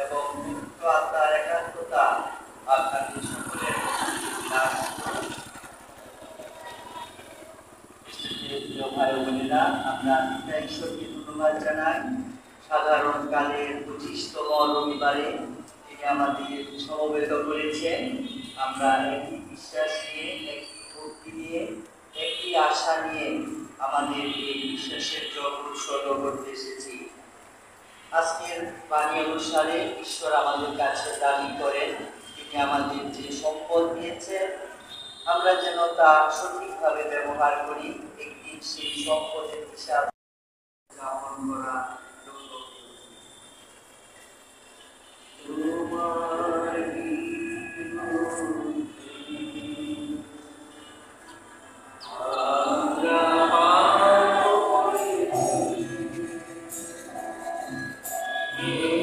এবং মুক্ত আত্মার একাত্মতা আপনাদের সকলের নাম ভাই বোনেরা, আমরা ঈশ্বরকে ধন্যবাদ জানাই। সাধারণ কালের 25তম রবিবারে তিনি আমাদের সমবেত করেছেন। আমরা একটি বিশ্বাস নিয়ে, একটি ভক্তি নিয়ে, একটি আশা নিয়ে আমাদের এই বিশ্বাসের জল উৎসর্গ করতে এসেছি। আজকের বাণী অনুসারে ঈশ্বর আমাদের কাছে দাবি করেন তিনি আমাদের যে সম্পদ দিয়েছেন আমরা যেন তা সঠিকভাবে ব্যবহার করি। একদিন সেই সম্পদের হিসাব গ্রহণ করা Yeah.